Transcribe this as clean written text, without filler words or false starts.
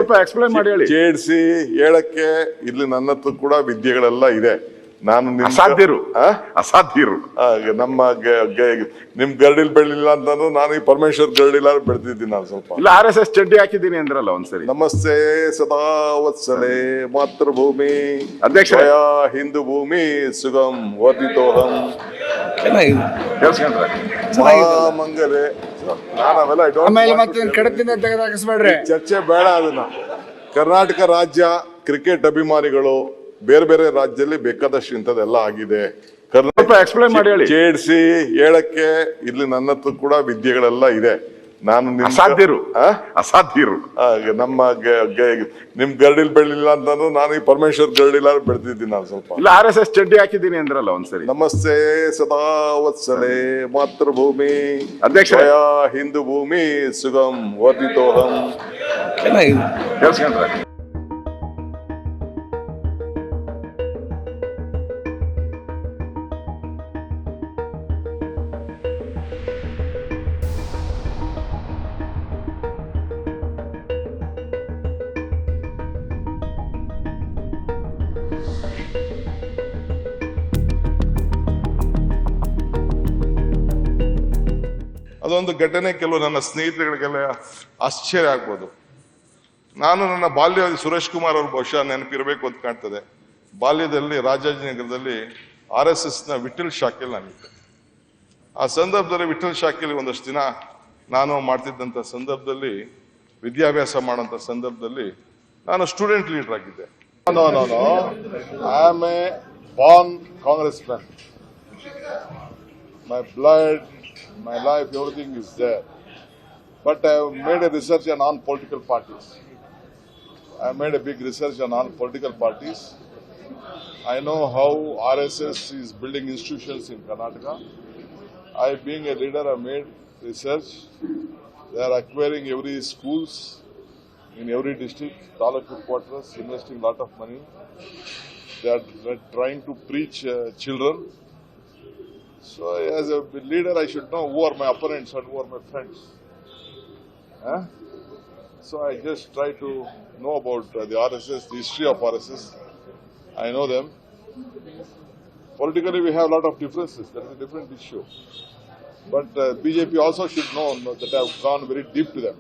ಸ್ವಲ್ಪ ಎಕ್ಸ್ಪ್ಲೈನ್ ಮಾಡಿ ಹೇಳಿ. ಚೇಡ್ಸಿ ಹೇಳಕ್ಕೆ ಇಲ್ಲಿ ನನ್ನ ಹತ್ರ ಕೂಡ ವಿದ್ಯೆಗಳೆಲ್ಲ ಇದೆ. ನಾನು ಅಸಾಧ್ಯರು ಅಸಾಧ್ಯರು ನಮ್ಮ ನಿಮ್ ಗರಡಿಲ್ ಬೆಳಿಲ್ಲ ಅಂತಂದ್ರೆ ನಾನು ಈ ಪರಮೇಶ್ವರ್ ಗರಡಿಲ್ಲ ಬೆಳೆದಿದ್ದೀನಿ. ನಾನು ಸ್ವಲ್ಪ ಇಲ್ಲ RSS ಚಡ್ಡಿ ಹಾಕಿದ್ದೀನಿ ಅಂದ್ರಲ್ಲ ಒಂದ್ಸರಿ. ನಮಸ್ತೆ ಸದಾ ವತ್ಸಲೆ ಮಾತೃಭೂಮಿ ಅಧ್ಯಕ್ಷ ಹಿಂದೂ ಭೂಮಿ ಸುಗಮ್ ವರ್ಧಿತೋಹಂ ಮಂಗಲೆ. ಚರ್ಚೆ ಬೇಡ. ಅದನ್ನ ಕರ್ನಾಟಕ ರಾಜ್ಯ ಕ್ರಿಕೆಟ್ ಅಭಿಮಾನಿಗಳು ಬೇರೆ ಬೇರೆ ರಾಜ್ಯದಲ್ಲಿ ಬೇಕಾದಷ್ಟು ಇಂಥದ್ದೆಲ್ಲ ಆಗಿದೆ. ಎಕ್ಸ್ಪ್ಲೈನ್ ಮಾಡಿ ಹೇಳಿ. ಚೇಡ್ಸಿ ಹೇಳಕ್ಕೆ ಇಲ್ಲಿ ನನ್ನ ಹತ್ರ ಕೂಡ ವಿದ್ಯೆಗಳೆಲ್ಲ ಇದೆ. ನಾನು ಅಸಾಧ್ಯರು ಅಸಾಧ್ಯರು ನಮ್ಮ ನಿಮ್ ಗರಡಿಲ್ ಬೆಳಿಲ್ಲ ಅಂತಂದ್ರೆ ನಾನು ಈ ಪರಮೇಶ್ವರ್ ಗರಡಿಲ್ಲ ಬೆಳೆದಿದ್ದೀನಿ. ನಾನು ಸ್ವಲ್ಪ ಇಲ್ಲ RSS ಚಡ್ಡಿ ಹಾಕಿದ್ದೀನಿ ಅಂದ್ರಲ್ಲ ಒಂದ್ಸರಿ. ನಮಸ್ತೆ ಸದಾ ವತ್ಸಲೆ ಮಾತೃಭೂಮಿ ಅಧ್ಯಕ್ಷ ಹಿಂದೂ ಭೂಮಿ ಸುಗಮ್ ವರ್ಧಿತೋಹಂ ಅದೊಂದು ಘಟನೆ ಕೆಲವು ನನ್ನ ಸ್ನೇಹಿತರುಗಳಿಗೆಲ್ಲ ಆಶ್ಚರ್ಯ ಆಗ್ಬೋದು. ನಾನು ನನ್ನ ಬಾಲ್ಯದಲ್ಲಿ ಸುರೇಶ್ ಕುಮಾರ್ ಅವ್ರ ಬಹುಶಃ ನೆನಪಿರಬೇಕು ಅಂತ ಕಾಣ್ತದೆ. ಬಾಲ್ಯದಲ್ಲಿ ರಾಜಾಜಿನಗರದಲ್ಲಿ RSS ನ ವಿಠಲ್ ಶಾಖೆಯಲ್ಲಿ ನಾನಿದ್ದೆ. ಆ ಸಂದರ್ಭದಲ್ಲಿ ವಿಠಲ್ ಶಾಖೆಯಲ್ಲಿ ಒಂದಷ್ಟು ದಿನ ನಾನು ಮಾಡ್ತಿದ್ದಂಥ ಸಂದರ್ಭದಲ್ಲಿ ವಿದ್ಯಾಭ್ಯಾಸ ಮಾಡೋಂಥ ಸಂದರ್ಭದಲ್ಲಿ ನಾನು ಸ್ಟೂಡೆಂಟ್ ಲೀಡರ್ ಆಗಿದ್ದೆ. I am A Born Congress man. My blood, my life, everything is there. But I have made a research on non-political parties. I have made a big research on non-political parties. I know how RSS is building institutions in Karnataka. I, being a leader, have made research. They are acquiring every schools in every district, taluk quarters, investing a lot of money. They are trying to preach children. So as a leader, I should know who are my opponents and who are my friends. So I just try to know about the RSS, the history of RSS. I know them. Politically, we have a lot of differences. That is a different issue. But BJP also should know that I have gone very deep to them.